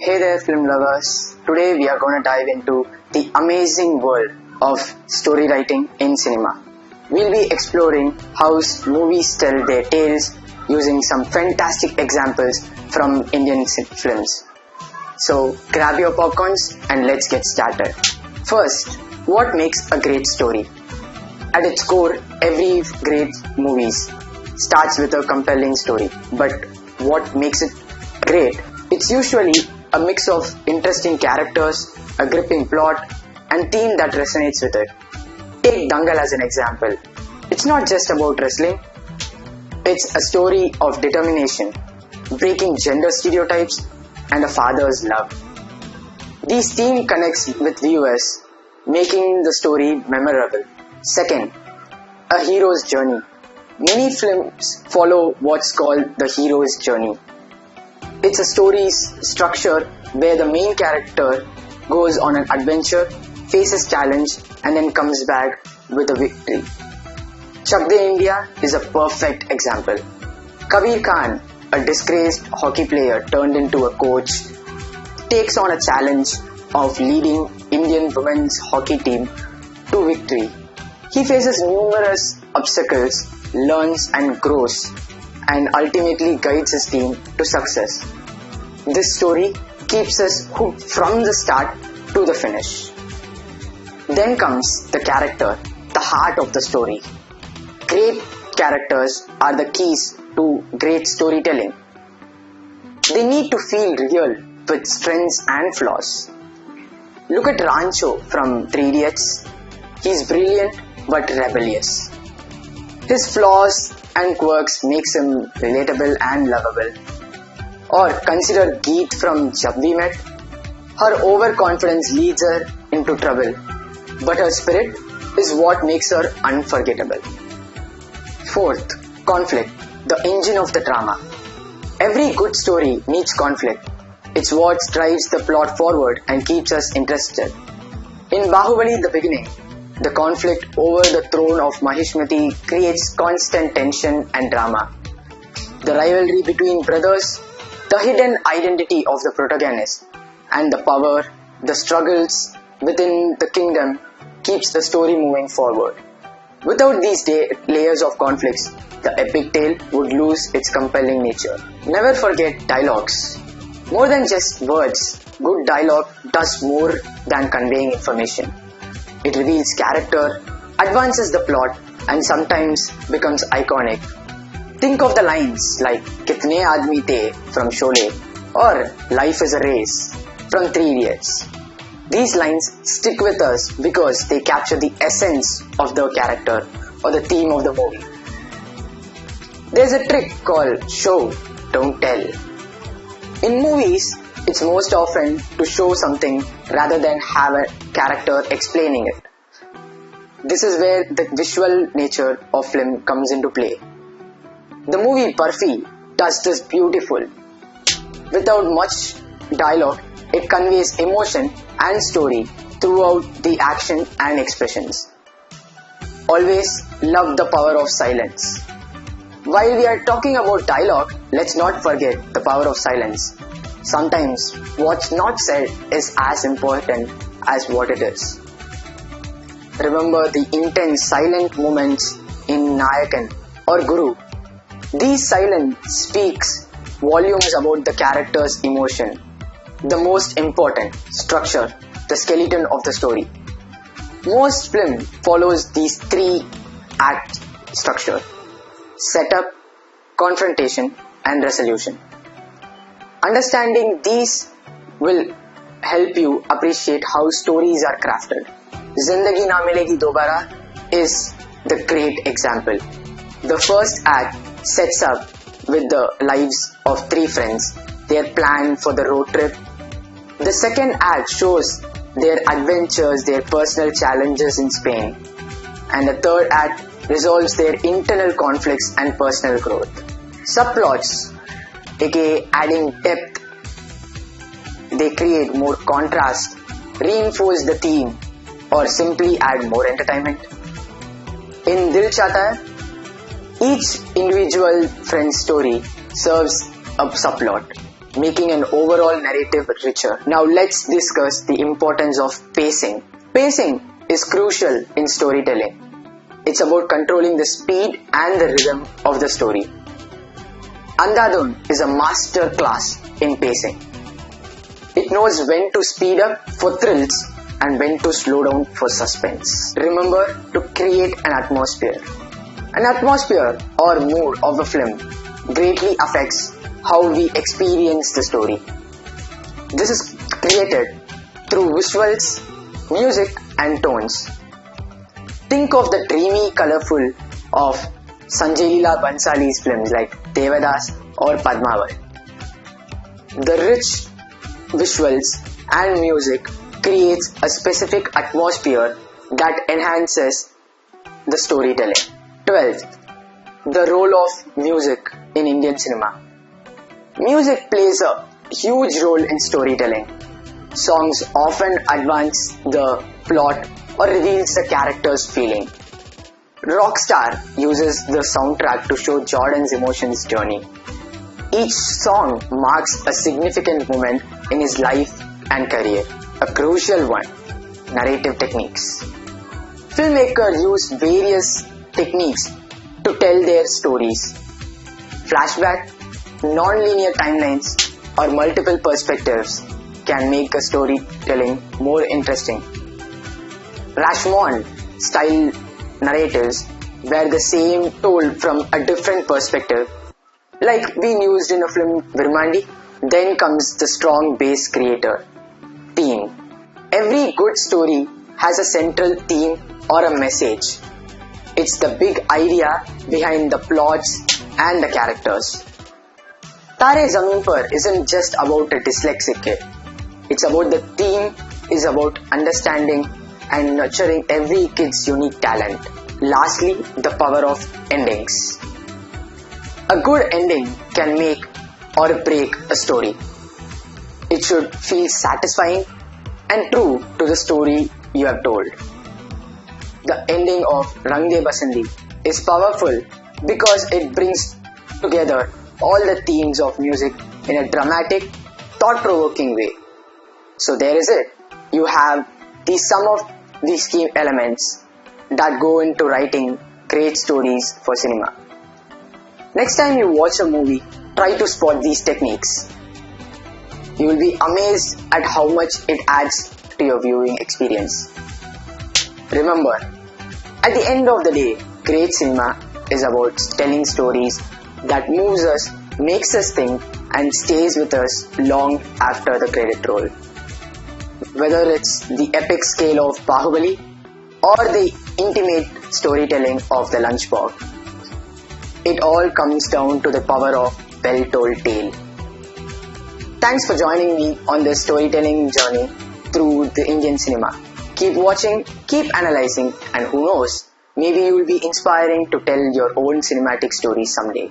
Hey there, film lovers. Today we are going to dive into the amazing world of story writing in cinema. We'll be exploring how movies tell their tales using some fantastic examples from Indian films. So grab your popcorns and let's get started. First, what makes a great story? At its core, every great movie starts with a compelling story. But what makes it great? It's usually a mix of interesting characters, a gripping plot, and theme that resonates with it. Take Dangal as an example. It's not just about wrestling. It's a story of determination, breaking gender stereotypes, and a father's love. This theme connects with viewers, making the story memorable. Second, a hero's journey. Many films follow what's called the hero's journey. It's a story's structure where the main character goes on an adventure, faces challenge, and then comes back with a victory. Chak De India is a perfect example. Kabir Khan, a disgraced hockey player turned into a coach, takes on a challenge of leading Indian women's hockey team to victory. He faces numerous obstacles, learns and grows, and ultimately guides his team to success. This story keeps us hooked from the start to the finish. Then comes the character, the heart of the story. Great characters are the keys to great storytelling. They need to feel real with strengths and flaws. Look at Rancho from Three Idiots. He's brilliant but rebellious. His flaws and quirks makes him relatable and lovable. Or consider Geet from Jab We Met. Her overconfidence leads her into trouble, but her spirit is what makes her unforgettable. Fourth, conflict, the engine of the drama. Every good story needs conflict. It's what drives the plot forward and keeps us interested. In Baahubali, the beginning, the conflict over the throne of Mahishmati creates constant tension and drama. The rivalry between brothers, the hidden identity of the protagonist, and the power, the struggles within the kingdom keeps the story moving forward. Without these layers of conflicts, the epic tale would lose its compelling nature. Never forget dialogues. More than just words, good dialogue does more than conveying information. It reveals character, advances the plot, and sometimes becomes iconic. Think of the lines like Kitne Aadmi The from Sholay or Life is a Race from Three Idiots. These lines stick with us because they capture the essence of the character or the theme of the movie. There's a trick called show, don't tell. In movies, it's most often to show something rather than have a character explaining it. This is where the visual nature of film comes into play. The movie Barfi does this beautiful. Without much dialogue, it conveys emotion and story throughout the action and expressions. Always love the power of silence. While we are talking about dialogue, let's not forget the power of silence. Sometimes what's not said is as important as what it is. Remember the intense silent moments in Nayakan or Guru. These silence speaks volumes about the character's emotion. The most important, structure, the skeleton of the story. Most film follows these three act structure: setup, confrontation, and resolution. Understanding these will help you appreciate how stories are crafted. Zindagi Na Milegi Dobara is the great example. The first act sets up with the lives of three friends, their plan for the road trip. The second act shows their adventures, their personal challenges in Spain. And the third act resolves their internal conflicts and personal growth. Subplots, aka adding depth, they create more contrast, reinforce the theme, or simply add more entertainment. In Dil Chahta Hai, each individual friend's story serves a subplot. making an overall narrative richer. Now let's discuss the importance of pacing. Pacing is crucial in storytelling. It's about controlling the speed and the rhythm of the story. Andhadhun is a master class in pacing. It knows when to speed up for thrills and when to slow down for suspense. Remember to create an atmosphere. An atmosphere or mood of a film greatly affects how we experience the story. This is created through visuals, music and tones. Think of the dreamy, colorful of Sanjay Leela Bhansali's films like Devdas or Padmavat. The rich visuals and music creates a specific atmosphere that enhances the storytelling. 12th, the role of music in Indian cinema. Music plays a huge role in storytelling. Songs often advance the plot or reveals the character's feeling. Rockstar uses the soundtrack to show Jordan's emotions journey. Each song marks a significant moment in his life and career. A crucial one, narrative techniques. Filmmakers use various techniques to tell their stories. Flashback, non-linear timelines, or multiple perspectives can make the storytelling more interesting. Rashomon style narratives where the same told from a different perspective, like being used in a film Virmandi. Then comes the strong base creator. Theme. Every good story has a central theme or a message. It's the big idea behind the plots and the characters. Tare Zameen Par isn't just about a dyslexic kid. It's about the theme is about understanding and nurturing every kid's unique talent. Lastly, the power of endings. A good ending can make or break a story. It should feel satisfying and true to the story you have told. The ending of Rang De Basandi is powerful because it brings together all the themes of music in a dramatic, thought-provoking way. So there is it. You have some of these key elements that go into writing great stories for cinema. Next time you watch a movie, try to spot these techniques. You will be amazed at how much it adds to your viewing experience. Remember, at the end of the day, great cinema is about telling stories that moves us, makes us think, and stays with us long after the credit roll. Whether it's the epic scale of Baahubali or the intimate storytelling of the Lunchbox, it all comes down to the power of well-told tale. Thanks for joining me on this storytelling journey through the Indian cinema. Keep watching, keep analyzing, and who knows, maybe you will be inspiring to tell your own cinematic stories someday.